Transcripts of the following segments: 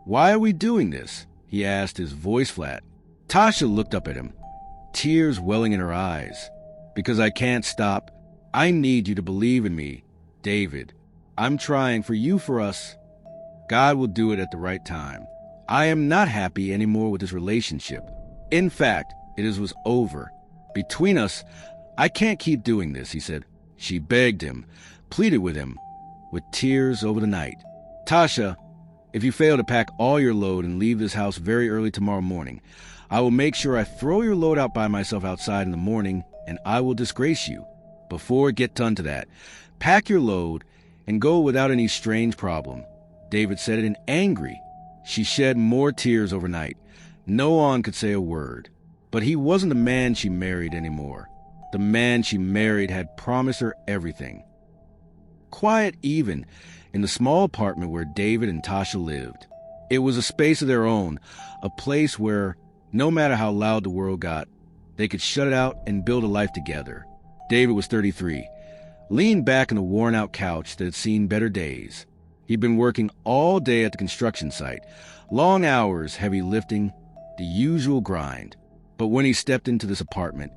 "Why are we doing this?" he asked, his voice flat. Tasha looked up at him, tears welling in her eyes. "Because I can't stop. I need you to believe in me, David. I'm trying for you, for us. God will do it at the right time. I am not happy anymore with this relationship. In fact, was over. Between us, I can't keep doing this," he said. She begged him, pleaded with him, with tears over the night. "Tasha, if you fail to pack all your load and leave this house very early tomorrow morning, I will make sure I throw your load out by myself outside in the morning, and I will disgrace you. Before it gets done to that, pack your load and go without any strange problem." David said it in angry. She shed more tears overnight. No one could say a word. But he wasn't the man she married anymore. The man she married had promised her everything. Quiet even in the small apartment where David and Tasha lived. It was a space of their own, a place where, no matter how loud the world got, they could shut it out and build a life together. David was 33, leaned back on a worn-out couch that had seen better days. He'd been working all day at the construction site, long hours, heavy lifting, the usual grind. But when he stepped into this apartment,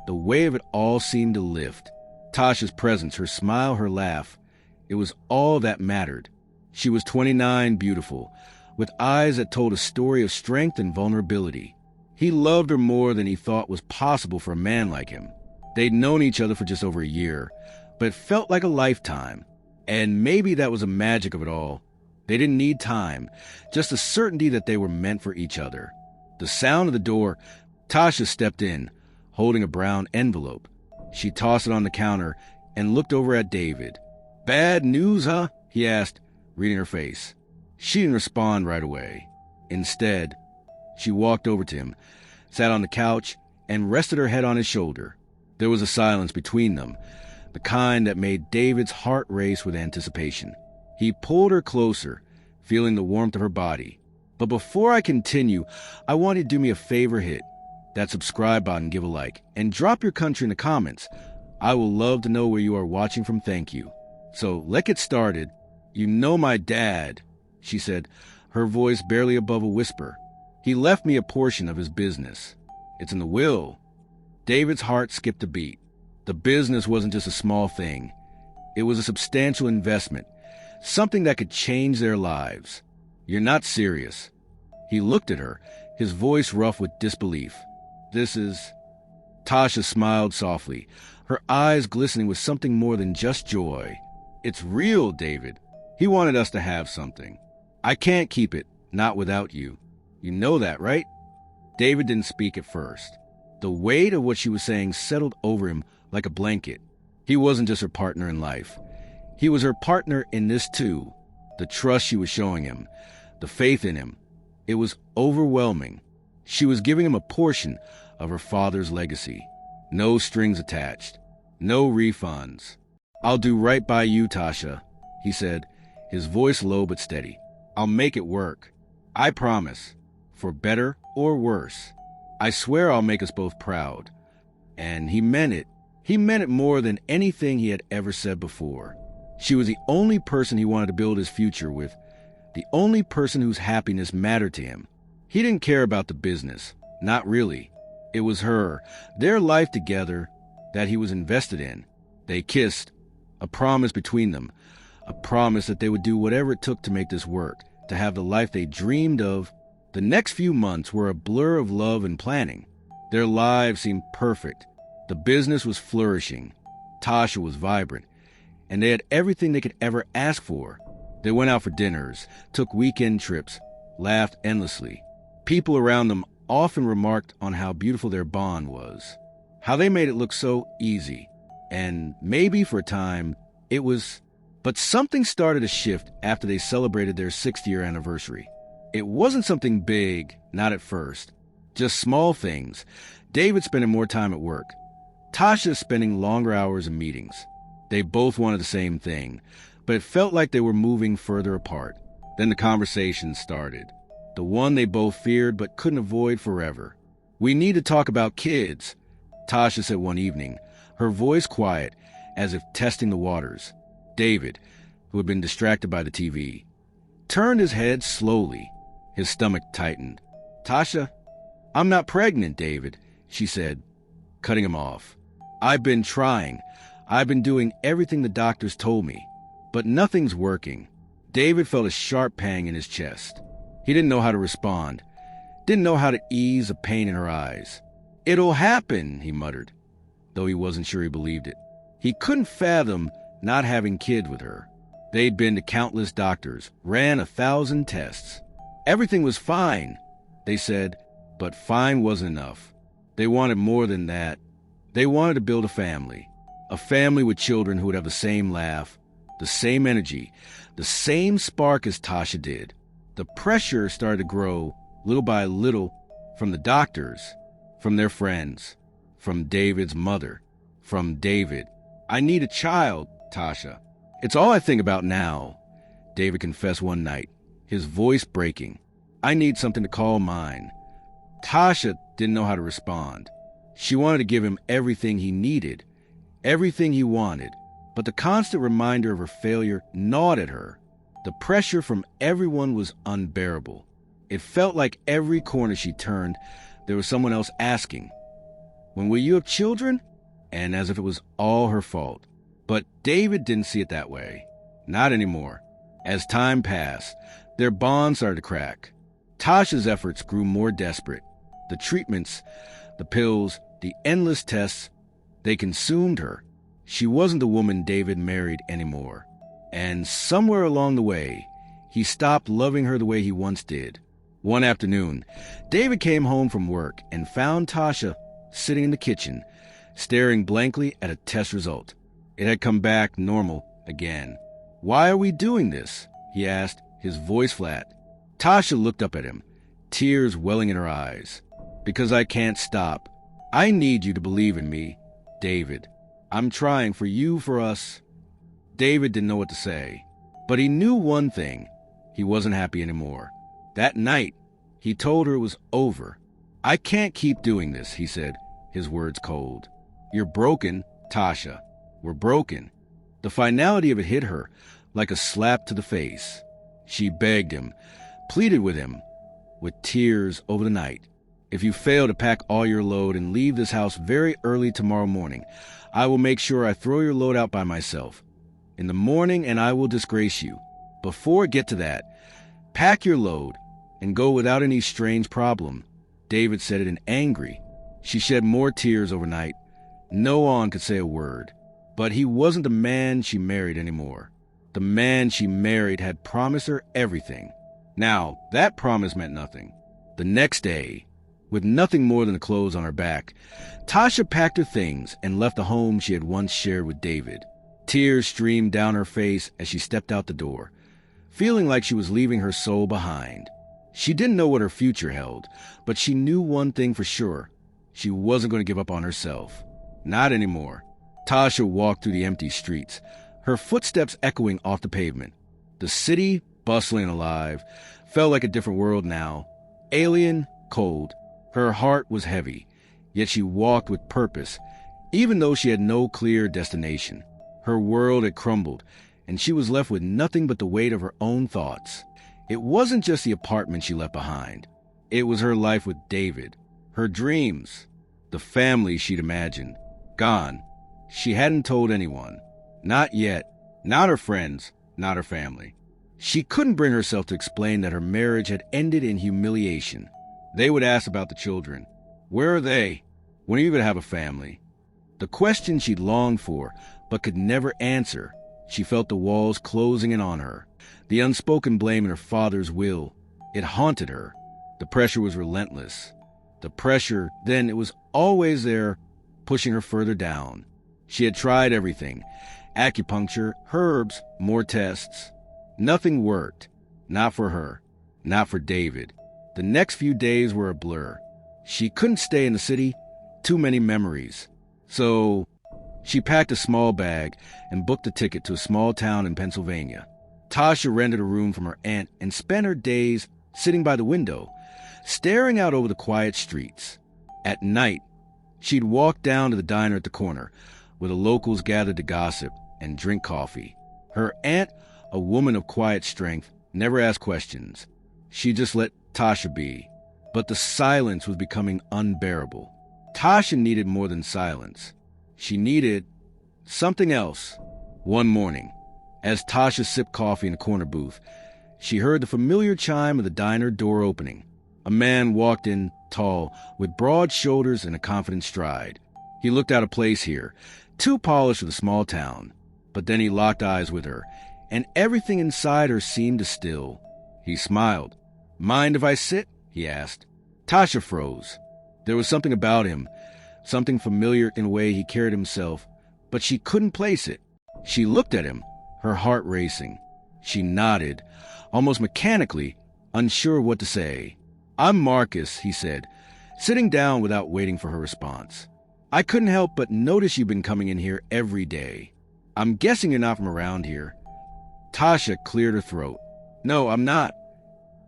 the weight of it all seemed to lift. Tasha's presence, her smile, her laugh, it was all that mattered. She was 29, beautiful, with eyes that told a story of strength and vulnerability. He loved her more than he thought was possible for a man like him. They'd known each other for just over a year, but it felt like a lifetime. And maybe that was the magic of it all. They didn't need time, just the certainty that they were meant for each other. The sound of the door, Tasha stepped in, holding a brown envelope. She tossed it on the counter and looked over at David. "Bad news, huh?" he asked, reading her face. She didn't respond right away. Instead, she walked over to him, sat on the couch, and rested her head on his shoulder. There was a silence between them, the kind that made David's heart race with anticipation. He pulled her closer, feeling the warmth of her body. "But before I continue, I want you to do me a favor. Hit that subscribe button, give a like, and drop your country in the comments. I will love to know where you are watching from. Thank you. So let's get started. You know my dad," she said, her voice barely above a whisper. "He left me a portion of his business. It's in the will." David's heart skipped a beat. The business wasn't just a small thing. It was a substantial investment, something that could change their lives. "You're not serious." He looked at her, his voice rough with disbelief. "This is..." Tasha smiled softly, her eyes glistening with something more than just joy. "It's real, David. He wanted us to have something. I can't keep it, not without you. You know that, right?" David didn't speak at first. The weight of what she was saying settled over him like a blanket. He wasn't just her partner in life. He was her partner in this too. The trust she was showing him, the faith in him. It was overwhelming. She was giving him a portion of her father's legacy. No strings attached. No refunds. "I'll do right by you, Tasha," he said, his voice low but steady. "I'll make it work. I promise. For better or worse. I swear I'll make us both proud." And he meant it. He meant it more than anything he had ever said before. She was the only person he wanted to build his future with, the only person whose happiness mattered to him. He didn't care about the business. Not really. It was her, their life together, that he was invested in. They kissed, a promise between them, a promise that they would do whatever it took to make this work, to have the life they dreamed of. The next few months were a blur of love and planning. Their lives seemed perfect. The business was flourishing. Tasha was vibrant. And they had everything they could ever ask for. They went out for dinners, took weekend trips, laughed endlessly. People around them often remarked on how beautiful their bond was, how they made it look so easy. And maybe for a time, it was... But something started to shift after they celebrated their 6th-year anniversary. It wasn't something big, not at first. Just small things. David spending more time at work. Tasha spending longer hours in meetings. They both wanted the same thing, but it felt like they were moving further apart. Then the conversation started. The one they both feared but couldn't avoid forever. "We need to talk about kids," Tasha said one evening, her voice quiet, as if testing the waters. David, who had been distracted by the TV, turned his head slowly. His stomach tightened. "Tasha, I'm not pregnant, David," she said, cutting him off. "I've been trying. I've been doing everything the doctors told me, but nothing's working." David felt a sharp pang in his chest. He didn't know how to respond, didn't know how to ease the pain in her eyes. "It'll happen," he muttered, though he wasn't sure he believed it. He couldn't fathom not having kids with her. They'd been to countless doctors, ran 1,000 tests. Everything was fine, they said, but fine wasn't enough. They wanted more than that. They wanted to build a family with children who would have the same laugh, the same energy, the same spark as Tasha did. The pressure started to grow, little by little, from the doctors, from their friends, from David's mother, from David. "I need a child, Tasha. It's all I think about now," David confessed one night, his voice breaking. "I need something to call mine." Tasha didn't know how to respond. She wanted to give him everything he needed, everything he wanted, but the constant reminder of her failure gnawed at her. The pressure from everyone was unbearable. It felt like every corner she turned, there was someone else asking, "When will you have children?" And as if it was all her fault. But David didn't see it that way. Not anymore. As time passed, their bond started to crack. Tasha's efforts grew more desperate. The treatments, the pills, the endless tests, they consumed her. She wasn't the woman David married anymore. And somewhere along the way, he stopped loving her the way he once did. One afternoon, David came home from work and found Tasha sitting in the kitchen, staring blankly at a test result. It had come back normal again. "Why are we doing this?" he asked, his voice flat. Tasha looked up at him, tears welling in her eyes. "Because I can't stop. I need you to believe in me, David. I'm trying for you, for us." David didn't know what to say, but he knew one thing. He wasn't happy anymore. That night, he told her it was over. "I can't keep doing this," he said, his words cold. "You're broken, Tasha. We're broken." The finality of it hit her like a slap to the face. She begged him, pleaded with him, with tears over the night. "If you fail to pack all your load and leave this house very early tomorrow morning, I will make sure I throw your load out by myself in the morning, and I will disgrace you. Before I get to that, pack your load and go without any strange problem." David said it in angry. She shed more tears overnight. No one could say a word. But he wasn't the man she married anymore. The man she married had promised her everything. Now, that promise meant nothing. The next day, with nothing more than the clothes on her back, Tasha packed her things and left the home she had once shared with David. Tears streamed down her face as she stepped out the door, feeling like she was leaving her soul behind. She didn't know what her future held, but she knew one thing for sure. She wasn't going to give up on herself. Not anymore. Tasha walked through the empty streets, her footsteps echoing off the pavement. The city, bustling and alive, felt like a different world now. Alien, cold. Her heart was heavy, yet she walked with purpose, even though she had no clear destination. Her world had crumbled, and she was left with nothing but the weight of her own thoughts. It wasn't just the apartment she left behind. It was her life with David, her dreams, the family she'd imagined. Gone. She hadn't told anyone. Not yet. Not her friends. Not her family. She couldn't bring herself to explain that her marriage had ended in humiliation. They would ask about the children. Where are they? When are you going to have a family? The question she'd longed for, but could never answer. She felt the walls closing in on her. The unspoken blame in her father's will. It haunted her. The pressure was relentless. The pressure, then, it was always there, pushing her further down. She had tried everything. Acupuncture, herbs, more tests. Nothing worked. Not for her. Not for David. The next few days were a blur. She couldn't stay in the city. Too many memories. So she packed a small bag and booked a ticket to a small town in Pennsylvania. Tasha rented a room from her aunt and spent her days sitting by the window, staring out over the quiet streets. At night, she'd walk down to the diner at the corner, where the locals gathered to gossip and drink coffee. Her aunt, a woman of quiet strength, never asked questions. She just let Tasha B. But the silence was becoming unbearable. Tasha needed more than silence. She needed something else. One morning, as Tasha sipped coffee in a corner booth, she heard the familiar chime of the diner door opening. A man walked in, tall, with broad shoulders and a confident stride. He looked out of place here, too polished for the small town. But then he locked eyes with her, and everything inside her seemed to still. He smiled. "Mind if I sit?" he asked. Tasha froze. There was something about him, something familiar in a way he carried himself, but she couldn't place it. She looked at him, her heart racing. She nodded, almost mechanically, unsure what to say. "I'm Marcus," he said, sitting down without waiting for her response. "I couldn't help but notice you've been coming in here every day. I'm guessing you're not from around here." Tasha cleared her throat. "No, I'm not."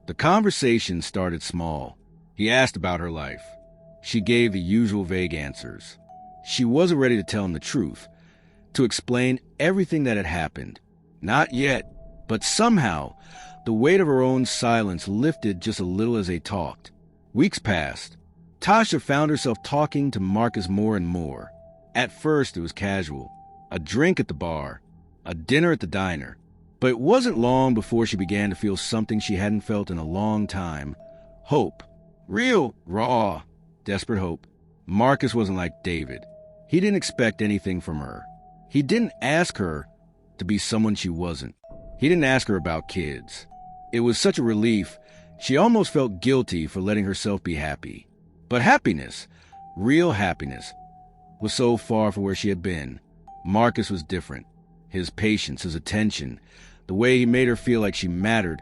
The conversation started small. He asked about her life. She gave the usual vague answers. She wasn't ready to tell him the truth, to explain everything that had happened. Not yet, but somehow, the weight of her own silence lifted just a little as they talked. Weeks passed. Tasha found herself talking to Marcus more and more. At first, it was casual. A drink at the bar, a dinner at the diner. But it wasn't long before she began to feel something she hadn't felt in a long time. Hope. Real, raw, desperate hope. Marcus wasn't like David. He didn't expect anything from her. He didn't ask her to be someone she wasn't. He didn't ask her about kids. It was such a relief, she almost felt guilty for letting herself be happy. But happiness, real happiness, was so far from where she had been. Marcus was different. His patience, his attention, the way he made her feel like she mattered,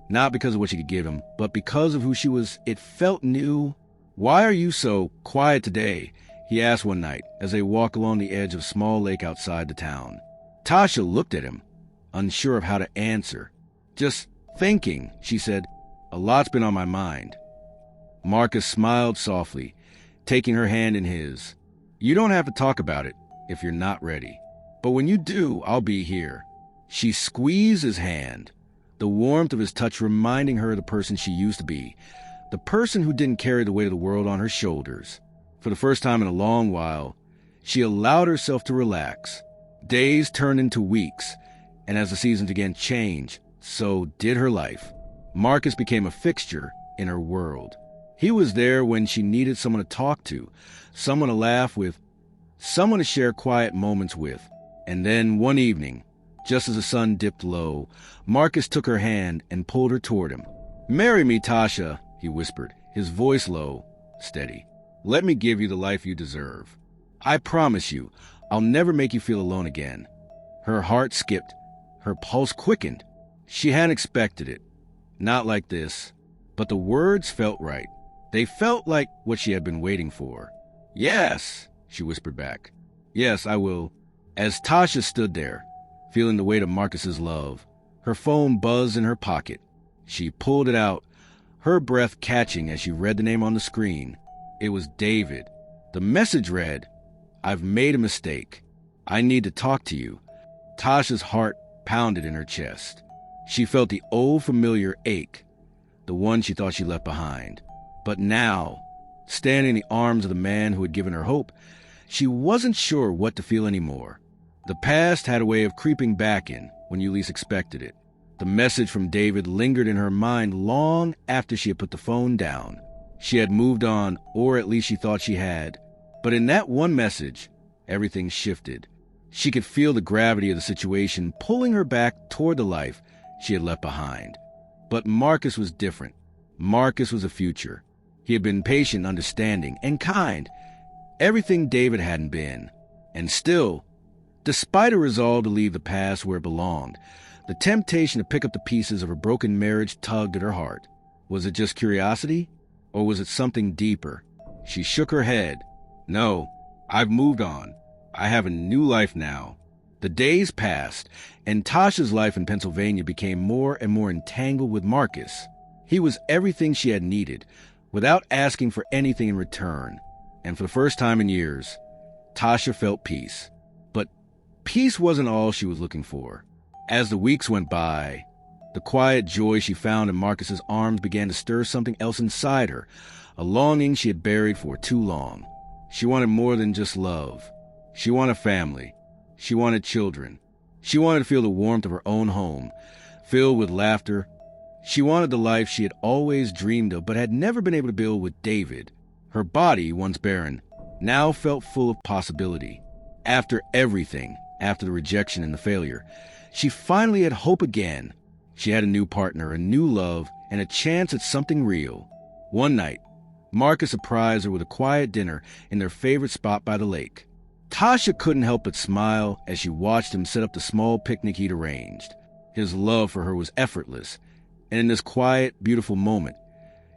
not because of what she could give him, but because of who she was. It felt new. "Why are you so quiet today?" he asked one night as they walked along the edge of a small lake outside the town. Tasha looked at him, unsure of how to answer. "Just thinking," she said. "A lot's been on my mind." Marcus smiled softly, taking her hand in his. "You don't have to talk about it if you're not ready. But when you do, I'll be here." She squeezed his hand, the warmth of his touch reminding her of the person she used to be, the person who didn't carry the weight of the world on her shoulders. For the first time in a long while, she allowed herself to relax. Days turned into weeks, and as the seasons began to change, so did her life. Marcus became a fixture in her world. He was there when she needed someone to talk to, someone to laugh with, someone to share quiet moments with. And then one evening, just as the sun dipped low, Marcus took her hand and pulled her toward him. "Marry me, Tasha," he whispered, his voice low, steady. "Let me give you the life you deserve. I promise you, I'll never make you feel alone again." Her heart skipped. Her pulse quickened. She hadn't expected it. Not like this. But the words felt right. They felt like what she had been waiting for. "Yes," she whispered back. "Yes, I will." As Tasha stood there, feeling the weight of Marcus's love, her phone buzzed in her pocket. She pulled it out, her breath catching as she read the name on the screen. It was David. The message read, "I've made a mistake. I need to talk to you." Tasha's heart pounded in her chest. She felt the old familiar ache, the one she thought she left behind. But now, standing in the arms of the man who had given her hope, she wasn't sure what to feel anymore. The past had a way of creeping back in when you least expected it. The message from David lingered in her mind long after she had put the phone down. She had moved on, or at least she thought she had. But in that one message, everything shifted. She could feel the gravity of the situation pulling her back toward the life she had left behind. But Marcus was different. Marcus was a future. He had been patient, understanding, and kind. Everything David hadn't been. And still, despite a resolve to leave the past where it belonged, the temptation to pick up the pieces of her broken marriage tugged at her heart. Was it just curiosity? Or was it something deeper? She shook her head. "No, I've moved on. I have a new life now." The days passed, and Tasha's life in Pennsylvania became more and more entangled with Marcus. He was everything she had needed, without asking for anything in return. And for the first time in years, Tasha felt peace. But peace wasn't all she was looking for. As the weeks went by, The quiet joy she found in Marcus's arms began to stir something else inside her, a longing she had buried for too long. She wanted more than just love. She wanted family. She wanted children. She wanted to feel the warmth of her own home, filled with laughter. She wanted the life she had always dreamed of but had never been able to build with David. Her body, once barren, now felt full of possibility. After everything, after the rejection and the failure, she finally had hope again. She had a new partner, a new love, and a chance at something real. One night, Marcus surprised her with a quiet dinner in their favorite spot by the lake. Tasha couldn't help but smile as she watched him set up the small picnic he'd arranged. His love for her was effortless, and in this quiet, beautiful moment,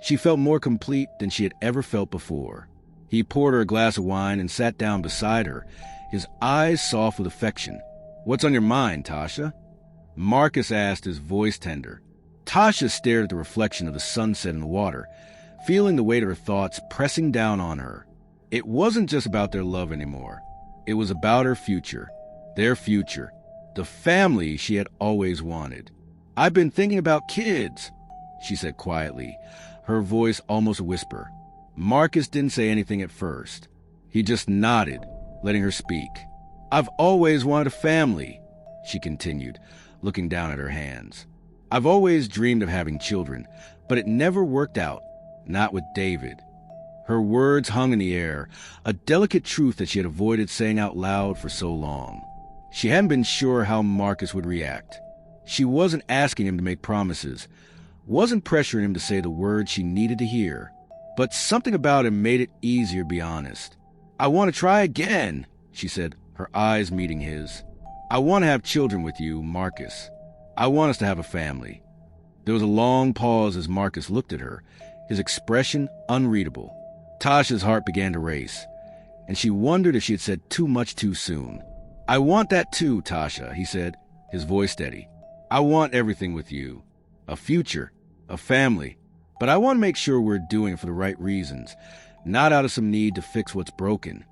she felt more complete than she had ever felt before. He poured her a glass of wine and sat down beside her, his eyes soft with affection. "What's on your mind, Tasha?" Marcus asked, his voice tender. Tasha stared at the reflection of the sunset in the water, feeling the weight of her thoughts pressing down on her. It wasn't just about their love anymore. It was about her future, their future, the family she had always wanted. "I've been thinking about kids," she said quietly, her voice almost a whisper. Marcus didn't say anything at first. He just nodded, letting her speak. "I've always wanted a family," she continued, looking down at her hands. "I've always dreamed of having children, but it never worked out, not with David." Her words hung in the air, a delicate truth that she had avoided saying out loud for so long. She hadn't been sure how Marcus would react. She wasn't asking him to make promises, wasn't pressuring him to say the words she needed to hear. But something about him made it easier to be honest. "I want to try again," she said, her eyes meeting his. "I want to have children with you, Marcus. I want us to have a family." There was a long pause as Marcus looked at her, his expression unreadable. Tasha's heart began to race, and she wondered if she had said too much too soon. "I want that too, Tasha," he said, his voice steady. "I want everything with you. A future, a family. But I want to make sure we're doing it for the right reasons, not out of some need to fix what's broken."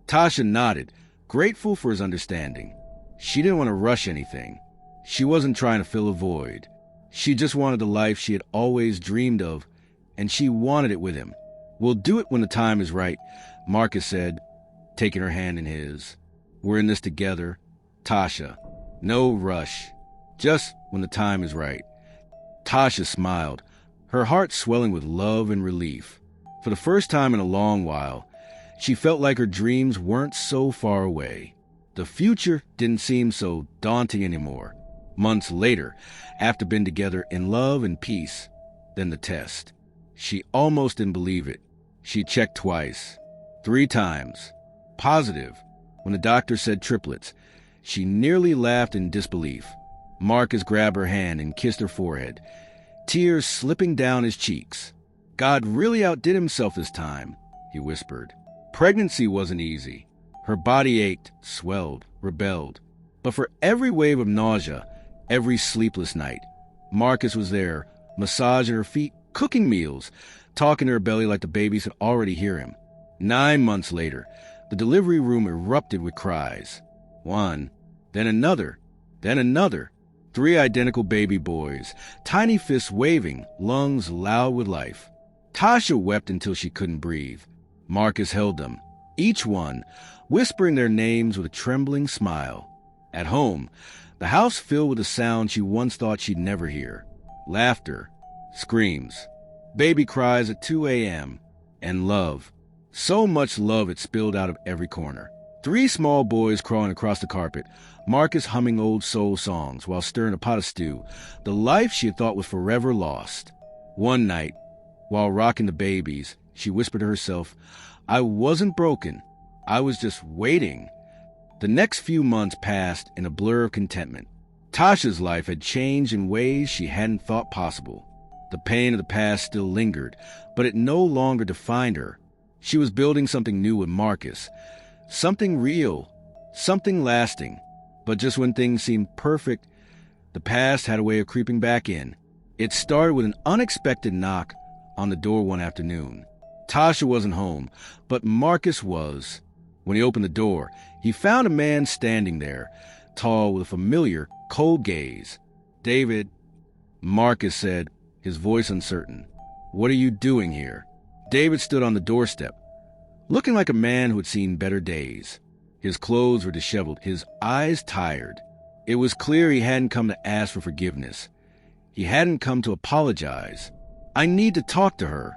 Tasha nodded, grateful for his understanding. She didn't want to rush anything. She wasn't trying to fill a void. She just wanted the life she had always dreamed of, and she wanted it with him. "We'll do it when the time is right," Marcus said, taking her hand in his. "We're in this together, Tasha. No rush. Just when the time is right." Tasha smiled, her heart swelling with love and relief. For the first time in a long while, she felt like her dreams weren't so far away. The future didn't seem so daunting anymore. Months later, after being together in love and peace, then the test. She almost didn't believe it. She checked twice, 3 times. Positive. When the doctor said triplets, she nearly laughed in disbelief. Marcus grabbed her hand and kissed her forehead, tears slipping down his cheeks. "God really outdid himself this time," he whispered. Pregnancy wasn't easy. Her body ached, swelled, rebelled. But for every wave of nausea, every sleepless night, Marcus was there, massaging her feet, cooking meals, talking to her belly like the babies could already hear him. 9 months later, the delivery room erupted with cries. One, then another, then another. 3 identical baby boys, tiny fists waving, lungs loud with life. Tasha wept until she couldn't breathe. Marcus held them, each one, whispering their names with a trembling smile. At home, the house filled with a sound she once thought she'd never hear. Laughter, screams, baby cries at 2 a.m., and love. So much love it spilled out of every corner. 3 small boys crawling across the carpet, Marcus humming old soul songs while stirring a pot of stew, the life she had thought was forever lost. One night, while rocking the babies, she whispered to herself, "I wasn't broken. I was just waiting." The next few months passed in a blur of contentment. Tasha's life had changed in ways she hadn't thought possible. The pain of the past still lingered, but it no longer defined her. She was building something new with Marcus, something real, something lasting. But just when things seemed perfect, the past had a way of creeping back in. It started with an unexpected knock on the door one afternoon. Tasha wasn't home, but Marcus was. When he opened the door, he found a man standing there, tall with a familiar, cold gaze. "David," Marcus said, his voice uncertain. "What are you doing here?" David stood on the doorstep, looking like a man who had seen better days. His clothes were disheveled, his eyes tired. It was clear he hadn't come to ask for forgiveness. He hadn't come to apologize. "I need to talk to her,"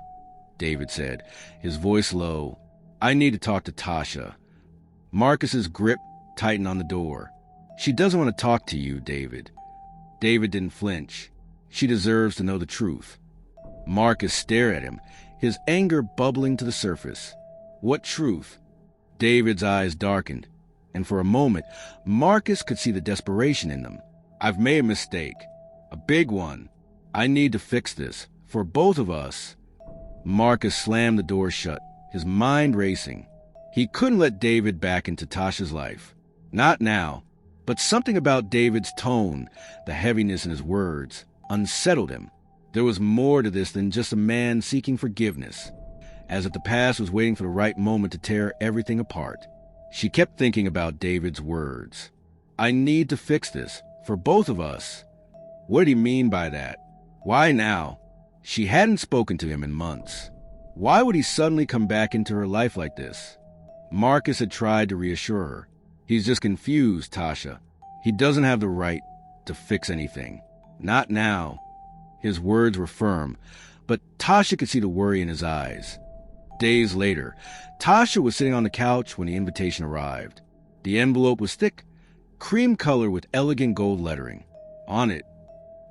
David said, his voice low. "I need to talk to Tasha." Marcus's grip tightened on the door. "She doesn't want to talk to you, David." David didn't flinch. "She deserves to know the truth." Marcus stared at him, his anger bubbling to the surface. "What truth?" David's eyes darkened, and for a moment, Marcus could see the desperation in them. "I've made a mistake. A big one. I need to fix this. For both of us." Marcus slammed the door shut, his mind racing. He couldn't let David back into Tasha's life. Not now. But something about David's tone, the heaviness in his words, unsettled him. There was more to this than just a man seeking forgiveness, as if the past was waiting for the right moment to tear everything apart. She kept thinking about David's words. "I need to fix this, for both of us." What did he mean by that? Why now? She hadn't spoken to him in months. Why would he suddenly come back into her life like this? Marcus had tried to reassure her. "He's just confused, Tasha. He doesn't have the right to fix anything. Not now." His words were firm, but Tasha could see the worry in his eyes. Days later, Tasha was sitting on the couch when the invitation arrived. The envelope was thick, cream color with elegant gold lettering. On it,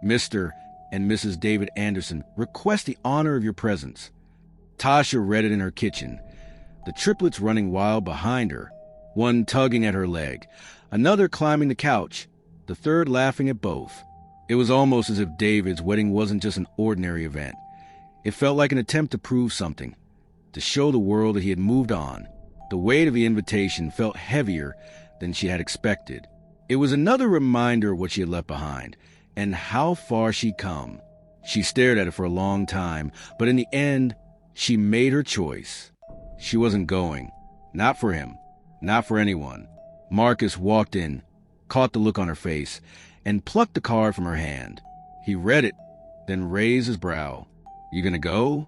"Mr. and Mrs. David Anderson request the honor of your presence." Tasha read it in her kitchen, the triplets running wild behind her, one tugging at her leg, another climbing the couch, the third laughing at both. It was almost as if David's wedding wasn't just an ordinary event. It felt like an attempt to prove something, to show the world that he had moved on. The weight of the invitation felt heavier than she had expected. It was another reminder of what she had left behind, and how far she'd come. She stared at it for a long time, but in the end, she made her choice. She wasn't going. Not for him. Not for anyone. Marcus walked in, caught the look on her face, and plucked the card from her hand. He read it, then raised his brow. "You gonna go?"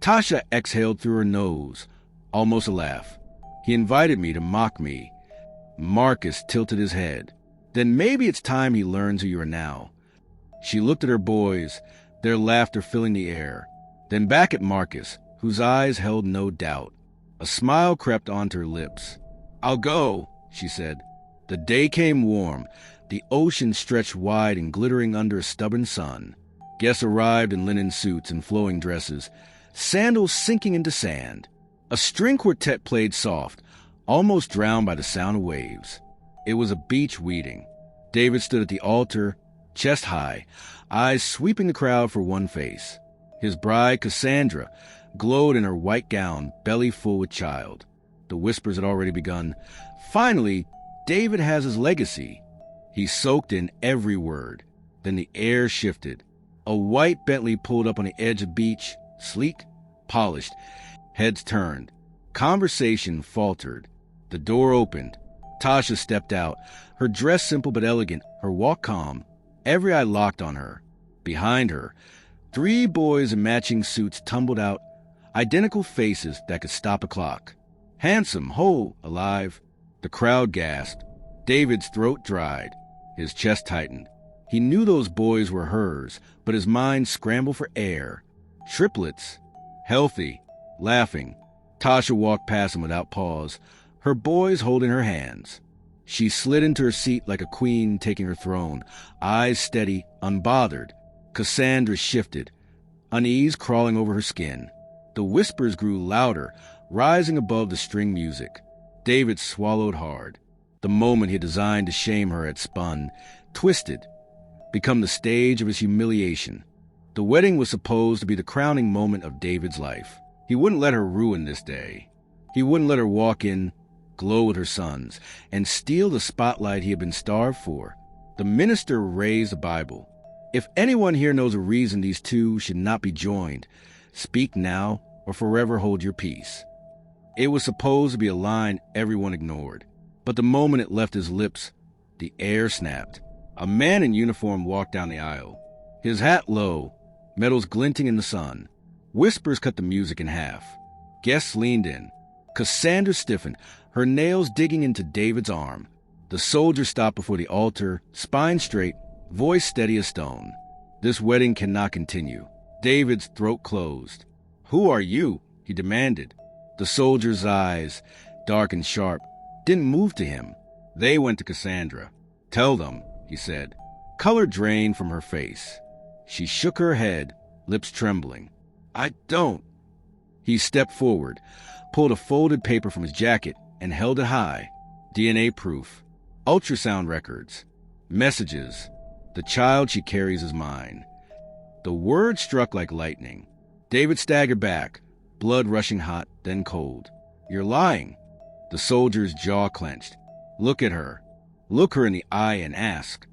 Tasha exhaled through her nose, almost a laugh. "He invited me to mock me." Marcus tilted his head. "Then maybe it's time he learns who you are now." She looked at her boys, their laughter filling the air, then back at Marcus, whose eyes held no doubt. A smile crept onto her lips. "I'll go," she said. The day came warm. The ocean stretched wide and glittering under a stubborn sun. Guests arrived in linen suits and flowing dresses, sandals sinking into sand. A string quartet played soft, almost drowned by the sound of waves. It was a beach wedding. David stood at the altar, chest high, eyes sweeping the crowd for one face. His bride, Cassandra, glowed in her white gown, belly full with child. The whispers had already begun. Finally, David has his legacy. He soaked in every word. Then the air shifted. A white Bentley pulled up on the edge of the beach, sleek, polished. Heads turned. Conversation faltered. The door opened. Tasha stepped out, her dress simple but elegant, her walk calm. Every eye locked on her. Behind her, 3 boys in matching suits tumbled out, identical faces that could stop a clock. Handsome, whole, alive. The crowd gasped. David's throat dried. His chest tightened. He knew those boys were hers, but his mind scrambled for air. Triplets. Healthy. Laughing. Tasha walked past him without pause, her boys holding her hands. She slid into her seat like a queen taking her throne, eyes steady, unbothered. Cassandra shifted, unease crawling over her skin. The whispers grew louder, rising above the string music. David swallowed hard. The moment he had designed to shame her had spun, twisted, become the stage of his humiliation. The wedding was supposed to be the crowning moment of David's life. He wouldn't let her ruin this day. He wouldn't let her walk in, glow with her sons, and steal the spotlight he had been starved for. The minister raised the Bible. "If anyone here knows a reason these two should not be joined, speak now or forever hold your peace." It was supposed to be a line everyone ignored, but the moment it left his lips, the air snapped. A man in uniform walked down the aisle. his hat low, metals glinting in the sun. Whispers cut the music in half. Guests leaned in. Cassandra stiffened, her nails digging into David's arm. The soldier stopped before the altar, spine straight, voice steady as stone. This wedding cannot continue. David's throat closed. "Who are you?" he demanded. The soldier's eyes, dark and sharp, didn't move to him. They went to Cassandra. "Tell them," he said. Color drained from her face. She shook her head, lips trembling. "I don't." He stepped forward, pulled a folded paper from his jacket, and held it high. DNA proof. Ultrasound records. Messages. The child she carries is mine. The word struck like lightning. David staggered back, blood rushing hot, then cold. "You're lying." The soldier's jaw clenched. "Look at her. Look her in the eye and ask."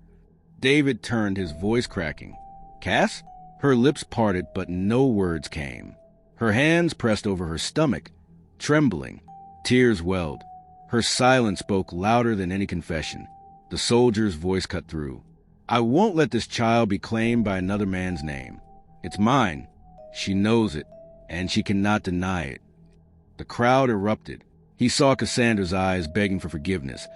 David turned, his voice cracking. "Cass?" Her lips parted, but no words came. Her hands pressed over her stomach, trembling. Tears welled. Her silence spoke louder than any confession. The soldier's voice cut through. "I won't let this child be claimed by another man's name. It's mine. She knows it, and she cannot deny it." The crowd erupted. He saw Cassandra's eyes begging for forgiveness,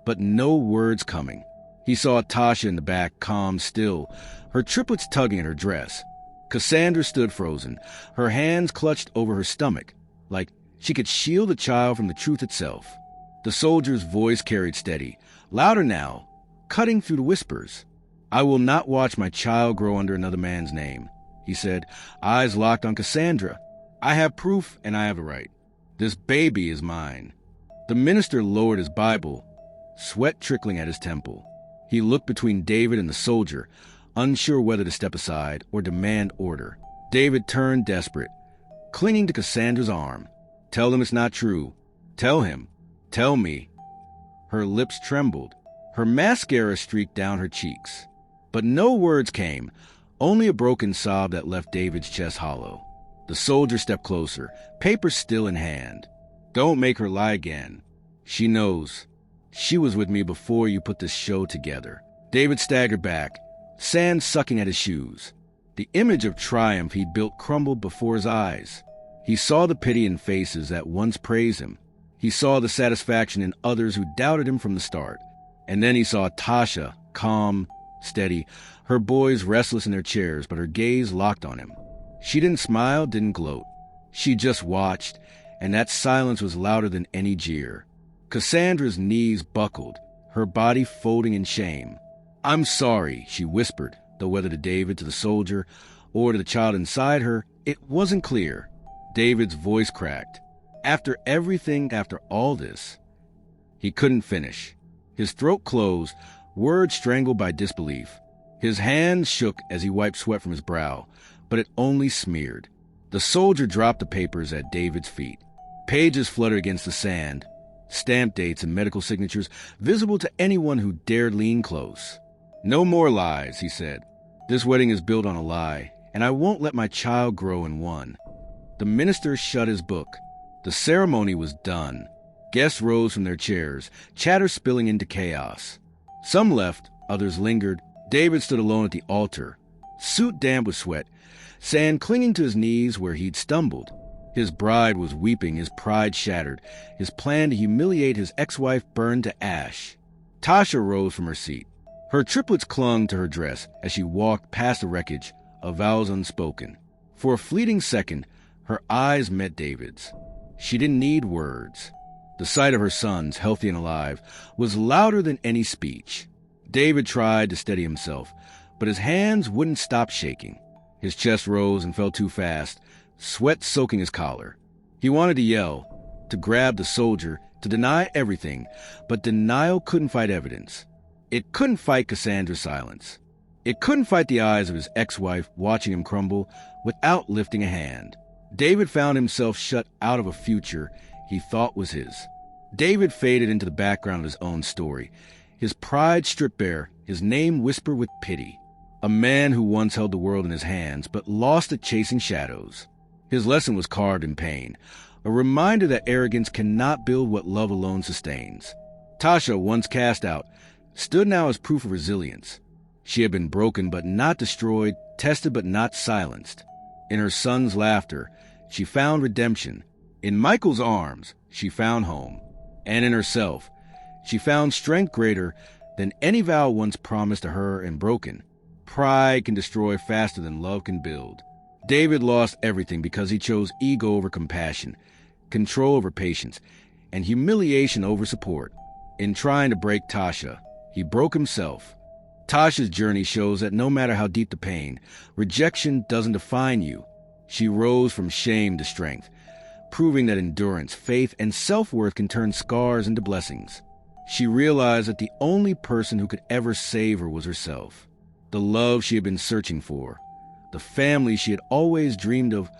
but no words coming. He saw Tasha in the back, calm, still, her triplets tugging at her dress. Cassandra stood frozen, her hands clutched over her stomach, like she could shield the child from the truth itself. The soldier's voice carried steady, louder now, cutting through the whispers. "I will not watch my child grow under another man's name," he said, eyes locked on Cassandra. "I have proof, and I have a right. This baby is mine." The minister lowered his Bible, sweat trickling at his temple. He looked between David and the soldier, unsure whether to step aside or demand order. David turned desperate, clinging to Cassandra's arm. "Tell him it's not true. Tell him. Tell me." Her lips trembled. Her mascara streaked down her cheeks. But no words came, only a broken sob that left David's chest hollow. The soldier stepped closer, paper still in hand. "Don't make her lie again. She knows. She was with me before you put this show together." David staggered back, sand sucking at his shoes. The image of triumph he'd built crumbled before his eyes. He saw the pity in faces that once praised him. He saw the satisfaction in others who doubted him from the start. And then he saw Tasha, calm, steady, her boys restless in their chairs, but her gaze locked on him. She didn't smile, didn't gloat. She just watched, and that silence was louder than any jeer. Cassandra's knees buckled, her body folding in shame. "I'm sorry," she whispered, though whether to David, to the soldier, or to the child inside her, it wasn't clear. David's voice cracked. After everything, after all this, he couldn't finish. His throat closed, words strangled by disbelief. His hands shook as he wiped sweat from his brow, but it only smeared. The soldier dropped the papers at David's feet. Pages fluttered against the sand, stamp dates and medical signatures visible to anyone who dared lean close. "No more lies," he said. "This wedding is built on a lie, and I won't let my child grow in one." The minister shut his book. The ceremony was done. Guests rose from their chairs, chatter spilling into chaos. Some left, others lingered. David stood alone at the altar, suit damp with sweat, sand clinging to his knees where he'd stumbled. His bride was weeping, his pride shattered, his plan to humiliate his ex-wife burned to ash. Tasha rose from her seat. Her triplets clung to her dress as she walked past the wreckage, of vows unspoken. For a fleeting second, her eyes met David's. She didn't need words. The sight of her sons, healthy and alive, was louder than any speech. David tried to steady himself, but his hands wouldn't stop shaking. His chest rose and fell too fast, sweat soaking his collar. He wanted to yell, to grab the soldier, to deny everything, but denial couldn't fight evidence. It couldn't fight Cassandra's silence. It couldn't fight the eyes of his ex-wife watching him crumble without lifting a hand. David found himself shut out of a future he thought was his. David faded into the background of his own story, his pride stripped bare, his name whispered with pity. A man who once held the world in his hands, but lost it chasing shadows. His lesson was carved in pain, a reminder that arrogance cannot build what love alone sustains. Tasha, once cast out, stood now as proof of resilience. She had been broken but not destroyed, tested but not silenced. In her son's laughter, she found redemption. In Michael's arms, she found home. And in herself, she found strength greater than any vow once promised to her and broken. Pride can destroy faster than love can build. David lost everything because he chose ego over compassion, control over patience, and humiliation over support. In trying to break Tasha, he broke himself. Tasha's journey shows that no matter how deep the pain, rejection doesn't define you. She rose from shame to strength, proving that endurance, faith, and self-worth can turn scars into blessings. She realized that the only person who could ever save her was herself. The love she had been searching for, the family she had always dreamed of,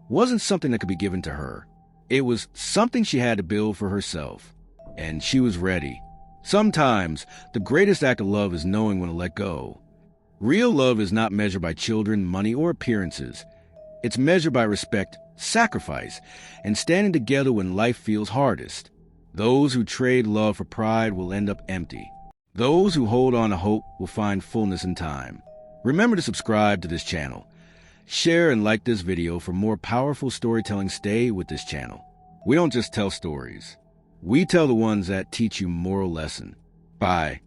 wasn't something that could be given to her. It was something she had to build for herself. And she was ready. Sometimes, the greatest act of love is knowing when to let go. Real love is not measured by children, money, or appearances. It's measured by respect, sacrifice, and standing together when life feels hardest. Those who trade love for pride will end up empty. Those who hold on to hope will find fullness in time. Remember to subscribe to this channel. Share and like this video for more powerful storytelling. Stay with this channel. We don't just tell stories. We tell the ones that teach you moral lesson. Bye.